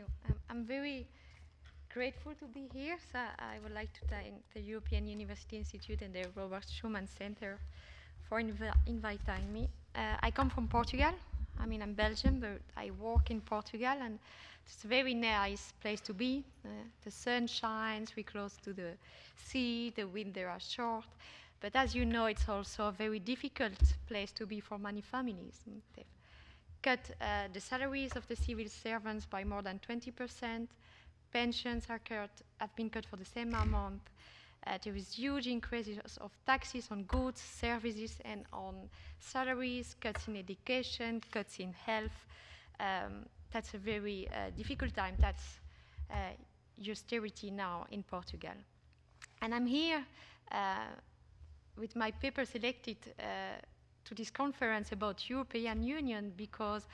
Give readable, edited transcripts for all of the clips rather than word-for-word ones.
you. I'm very grateful to be here. So I would like to thank the European University Institute and the Robert Schuman Center for inviting me. I come from Portugal. I mean, I'm Belgian, but I work in Portugal, and it's a very nice place to be. The sun shines, we're close to the sea, the winter are short. But as you know, it's also a very difficult place to be for many families. They've cut the salaries of the civil servants by more than 20%. Pensions have been cut for the same amount. There is huge increases of taxes on goods, services, and on salaries, cuts in education, cuts in health. That's a very difficult time. That's austerity now in Portugal. And I'm here with my paper selected to this conference about European Union because,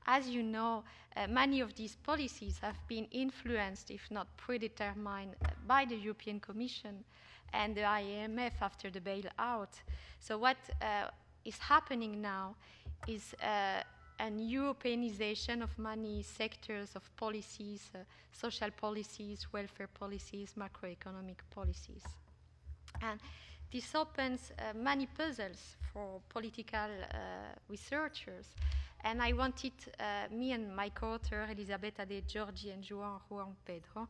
as you know, many of these policies have been influenced, if not predetermined, by the European Commission and the IMF after the bailout. So what is happening now is an Europeanization of many sectors of policies, social policies, welfare policies, macroeconomic policies. And this opens many puzzles for political researchers. And I wanted, me and my co-author, Elisabetta De Giorgi and Juan Pedro,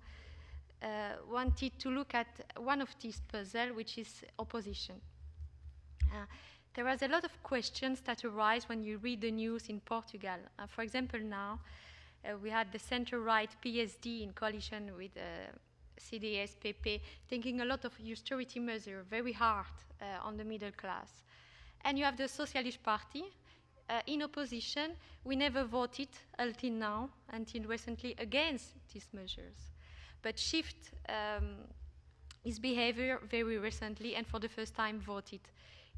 wanted to look at one of these puzzles, which is opposition. There are a lot of questions that arise when you read the news in Portugal. For example, now, we had the center-right PSD in coalition with CDS-PP, taking a lot of austerity measures, very hard on the middle class. And you have the Socialist Party in opposition. We never voted until now, until recently, against these measures. But shift his behavior very recently and for the first time voted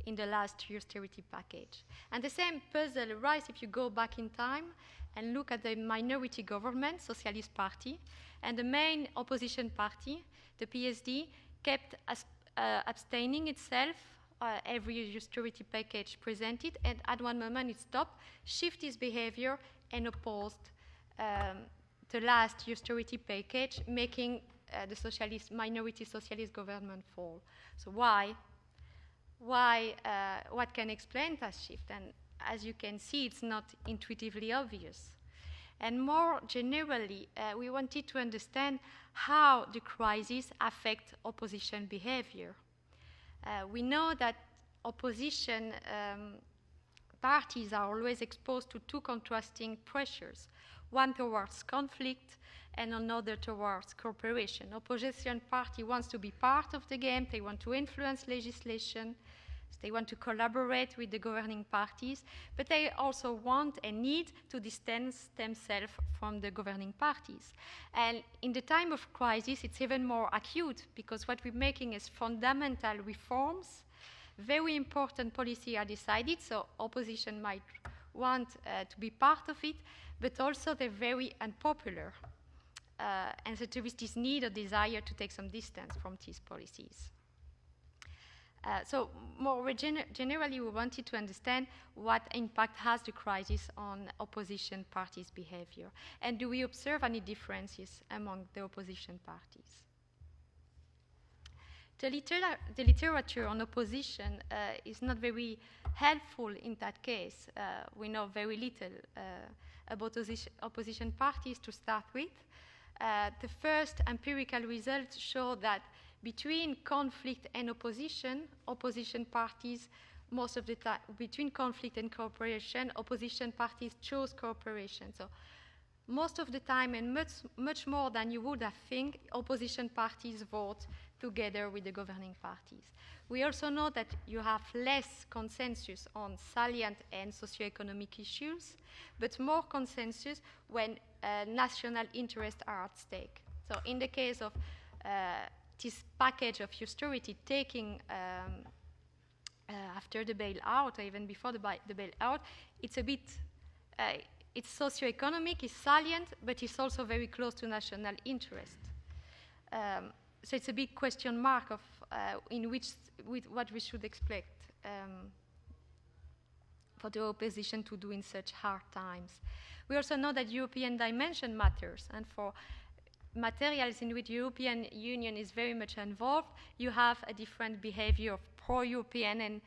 in the last austerity package. And the same puzzle arises if you go back in time and look at the minority government, Socialist Party, and the main opposition party, the PSD, kept abstaining itself every austerity package presented, and at one moment it stopped, shifted its behavior, and opposed the last austerity package, making the minority socialist government fall. So why? What can explain that shift? And as you can see, it's not intuitively obvious. And more generally, we wanted to understand how the crisis affects opposition behavior. We know that opposition parties are always exposed to two contrasting pressures, one towards conflict and another towards cooperation. Opposition party wants to be part of the game, they want to influence legislation, they want to collaborate with the governing parties, but they also want and need to distance themselves from the governing parties. And in the time of crisis, it's even more acute because what we're making is fundamental reforms. Very important policies are decided, so opposition might want to be part of it, but also they're very unpopular. And so there is this need or desire to take some distance from these policies. So more generally, we wanted to understand what impact has the crisis on opposition parties' behavior, and do we observe any differences among the opposition parties? The literature on opposition is not very helpful in that case. We know very little about opposition parties to start with. The first empirical results show that between conflict and opposition parties, most of the time, between conflict and cooperation, opposition parties chose cooperation. So most of the time, and much more than you would have think, opposition parties vote together with the governing parties. We also know that you have less consensus on salient and socioeconomic issues, but more consensus when national interests are at stake. So in the case of this package of austerity taking after the bailout, or even before the bailout, it's a bit, it's socioeconomic, it's salient, but it's also very close to national interest. So it's a big question mark of with what we should expect for the opposition to do in such hard times. We also know that European dimension matters, and for materials in which the European Union is very much involved, you have a different behavior of pro-European and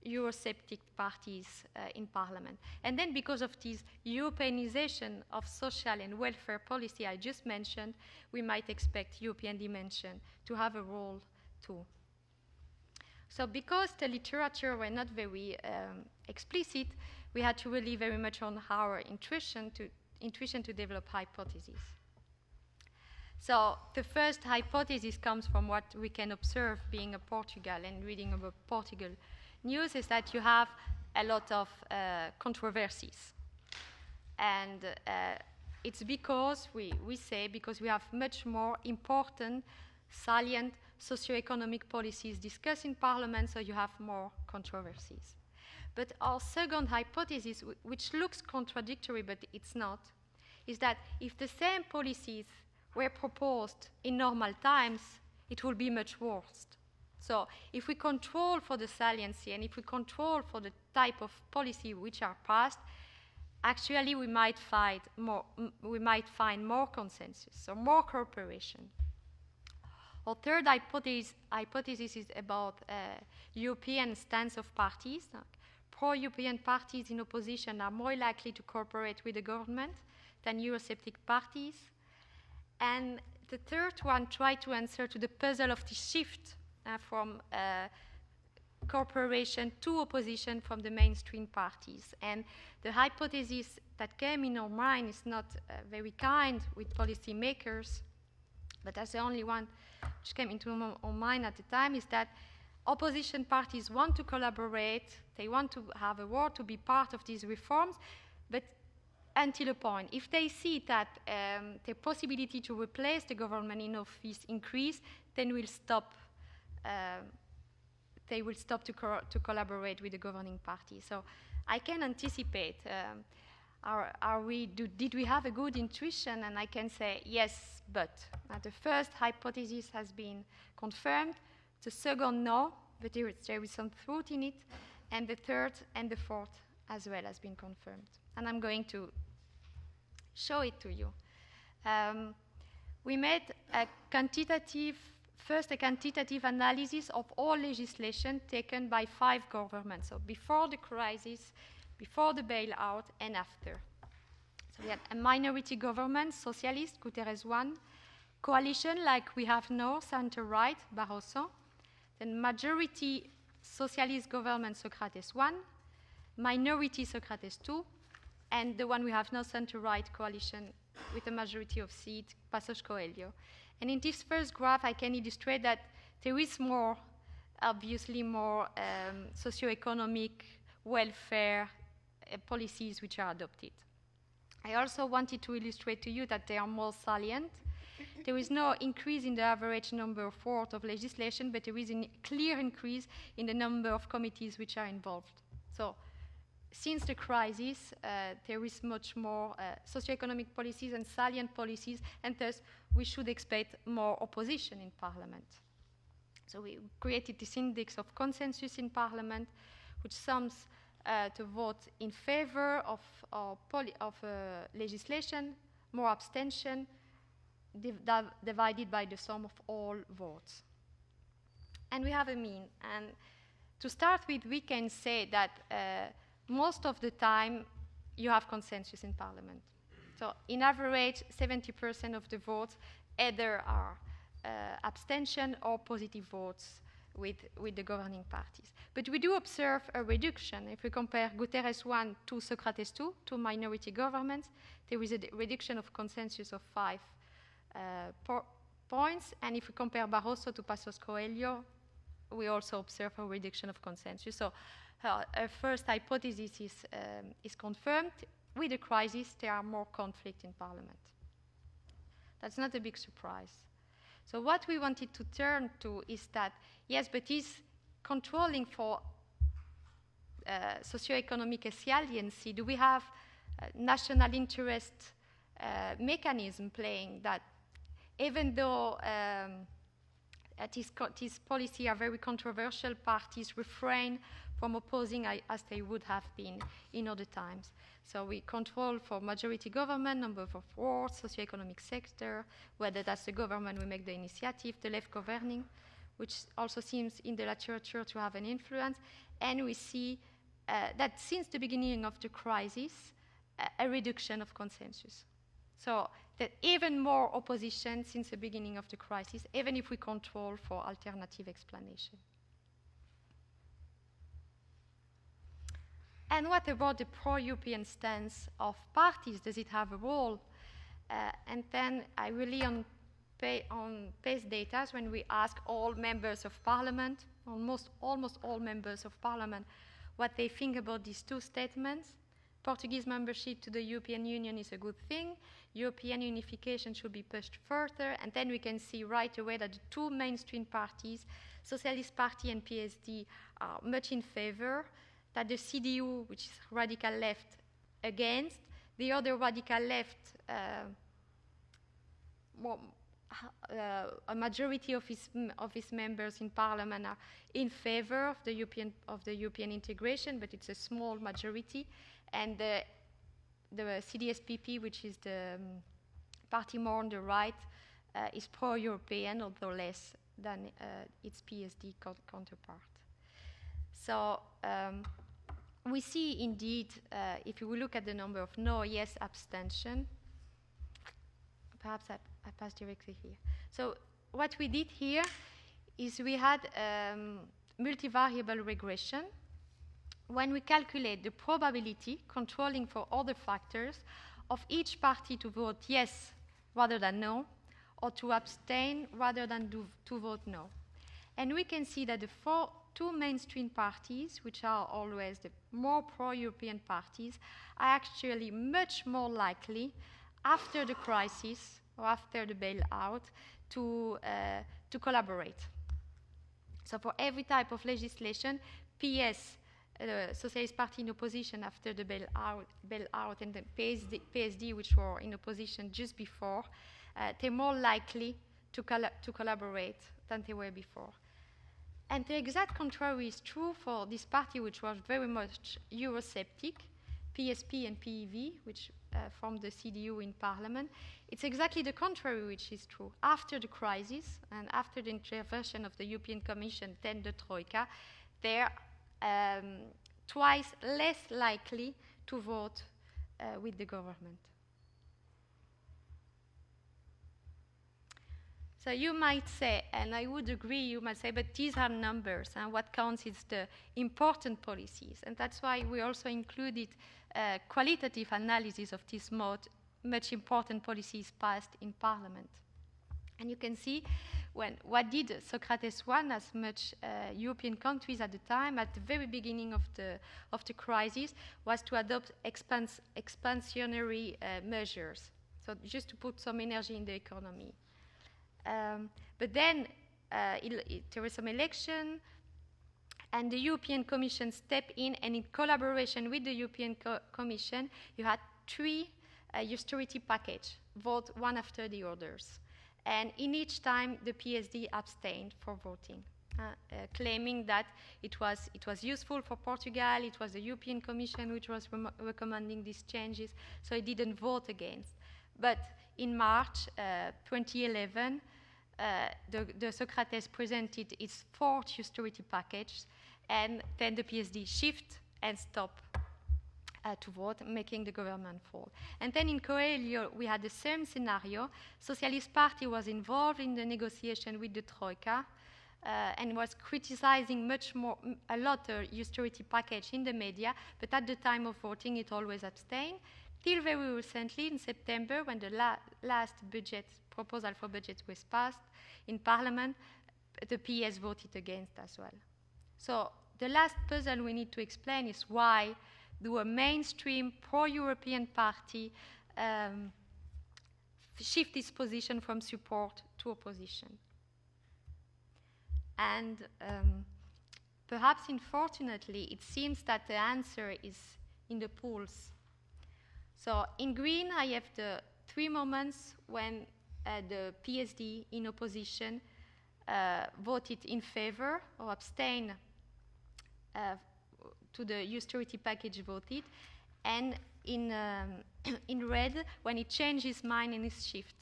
Eurosceptic parties in Parliament. And then because of this Europeanization of social and welfare policy I just mentioned, we might expect European dimension to have a role too. So because the literature were not very explicit, we had to rely very much on our intuition to develop hypotheses. So the first hypothesis comes from what we can observe being a Portugal and reading about Portugal news, is that you have a lot of controversies. And it's because, we say, because we have much more important, salient socioeconomic policies discussed in Parliament, so you have more controversies. But our second hypothesis, which looks contradictory, but it's not, is that if the same policies were proposed in normal times, it will be much worse. So if we control for the saliency and if we control for the type of policy which are passed, actually we might find more consensus, or more cooperation. Our third hypothesis is about European stance of parties. Pro-European parties in opposition are more likely to cooperate with the government than Eurosceptic parties. And the third one tried to answer to the puzzle of the shift from cooperation to opposition from the mainstream parties. And the hypothesis that came in our mind is not very kind with policymakers, but that's the only one which came into our mind at the time, is that opposition parties want to collaborate, they want to have a word to be part of these reforms, but until a point. If they see that the possibility to replace the government in office increase, then they will stop to collaborate with the governing party. So I can anticipate, did we have a good intuition? And I can say yes, but. The first hypothesis has been confirmed, the second no, but there is some truth in it, and the third and the fourth as well has been confirmed. And I'm going to show it to you. We made a quantitative analysis of all legislation taken by 5 governments, so before the crisis, before the bailout, and after. So we had a minority government, Socialist, Guterres 1, coalition like we have now, center-right, Barroso, then majority socialist government, Socrates 1, minority Socrates 2, and the one we have now, center-right coalition with a majority of seats, Passos Coelho. And in this first graph, I can illustrate that there is more, obviously more socioeconomic welfare policies which are adopted. I also wanted to illustrate to you that they are more salient. There is no increase in the average number of words of legislation, but there is a clear increase in the number of committees which are involved. So, since the crisis, there is much more socioeconomic policies and salient policies, and thus we should expect more opposition in Parliament. So we created this index of consensus in Parliament, which sums to vote in favor of legislation, more abstention, divided by the sum of all votes. And we have a mean. And to start with, we can say that most of the time you have consensus in Parliament. So in average, 70% of the votes either are abstention or positive votes with the governing parties. But we do observe a reduction. If we compare Guterres 1 to Socrates 2, two minority governments, there is a reduction of consensus of 5 points. And if we compare Barroso to Passos Coelho, we also observe a reduction of consensus. So our first hypothesis is confirmed. With the crisis, there are more conflict in Parliament. That's not a big surprise. So what we wanted to turn to is that, yes, but is controlling for socioeconomic saliency, do we have national interest mechanism playing that even though this policy are very controversial, parties refrain from opposing as they would have been in other times. So we control for majority government, number of wards, socioeconomic sector, whether that's the government we make the initiative, the left governing, which also seems in the literature to have an influence. And we see that since the beginning of the crisis, a reduction of consensus. So that even more opposition since the beginning of the crisis, even if we control for alternative explanation. And what about the pro-European stance of parties? Does it have a role? And then I rely on PACE data when we ask all members of parliament, almost all members of parliament, what they think about these two statements. Portuguese membership to the European Union is a good thing. European unification should be pushed further. And then we can see right away that the two mainstream parties, Socialist Party and PSD, are much in favor, that the CDU, which is radical left, against. The other radical left, a majority of his members in parliament are in favor of the European integration, but it's a small majority. And the CDS-PP, which is the party more on the right, is pro-European, although less than its PSD counterpart. So we see indeed, if we look at the number of no, yes, abstention, perhaps I pass directly here. So what we did here is we had multivariable regression. When we calculate the probability, controlling for other factors, of each party to vote yes rather than no, or to abstain rather than to vote no. And we can see that the two mainstream parties, which are always the more pro-European parties, are actually much more likely after the crisis or after the bailout to collaborate. So for every type of legislation, PS, the Socialist Party in opposition after the bailout and the PSD, which were in opposition just before, they're more likely to collaborate than they were before. And the exact contrary is true for this party, which was very much Eurosceptic, PSP and PEV, which formed the CDU in parliament. It's exactly the contrary which is true. After the crisis and after the intervention of the European Commission, then the Troika, they're twice less likely to vote with the government. So you might say, and I would agree, you might say, but these are numbers, and what counts is the important policies. And that's why we also included qualitative analysis of these much important policies passed in Parliament. And you can see what did Socrates I, as much European countries at the time, at the very beginning of the crisis, was to adopt expansionary measures. So just to put some energy in the economy. But then there was some election, and the European Commission stepped in, and in collaboration with the European Commission, you had three austerity packages, vote one after the others. And in each time, the PSD abstained for voting, claiming that it was useful for Portugal, it was the European Commission which was recommending these changes, so it didn't vote against. But in March 2011, the Socrates presented its fourth austerity package, and then the PSD shift and stop to vote, making the government fall. And then in Coelho, we had the same scenario. Socialist Party was involved in the negotiation with the Troika and was criticizing a lot of austerity package in the media, but at the time of voting, it always abstained. Till very recently, in September, when the last proposal for budget was passed in Parliament, the PS voted against as well. So the last puzzle we need to explain is why the mainstream pro-European party shift its position from support to opposition. And perhaps unfortunately, it seems that the answer is in the polls. So in green, I have the 3 moments when the PSD in opposition voted in favor or abstained to the austerity package voted, and in, in red when he changed his mind and his shift.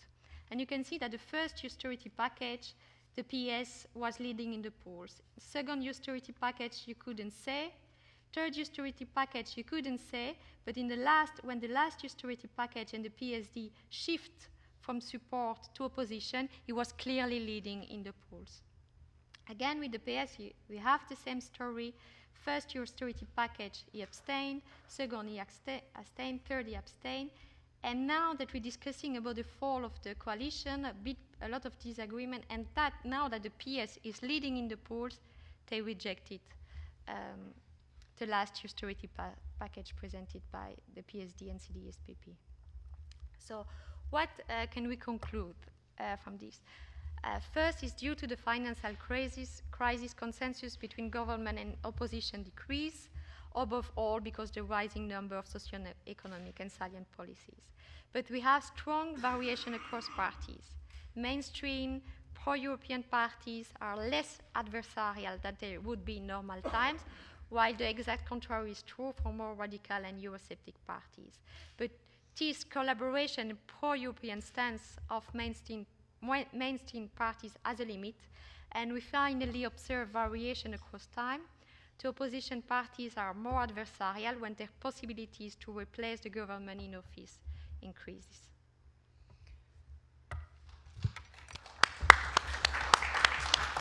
And you can see that the first austerity package, the PS was leading in the polls. Second austerity package, you couldn't say. Third austerity package, you couldn't say. But in the last, when the last austerity package and the PSD shift from support to opposition, he was clearly leading in the polls. Again, with the PS, we have the same story. First austerity package, he abstained. Second, he abstained. Third, he abstained. And now that we're discussing about the fall of the coalition, a lot of disagreement, and that now that the PS is leading in the polls, they rejected the last austerity package presented by the PSD and CDS-PP. So what can we conclude from this? First is due to the financial crisis, consensus between government and opposition decreased, above all because the rising number of socio-economic and salient policies. But we have strong variation across parties. Mainstream, pro-European parties are less adversarial than they would be in normal times, while the exact contrary is true for more radical and Eurosceptic parties. But this collaboration and pro-European stance of mainstream parties has a limit, and we finally observe variation across time. The opposition parties are more adversarial when their possibilities to replace the government in office increases.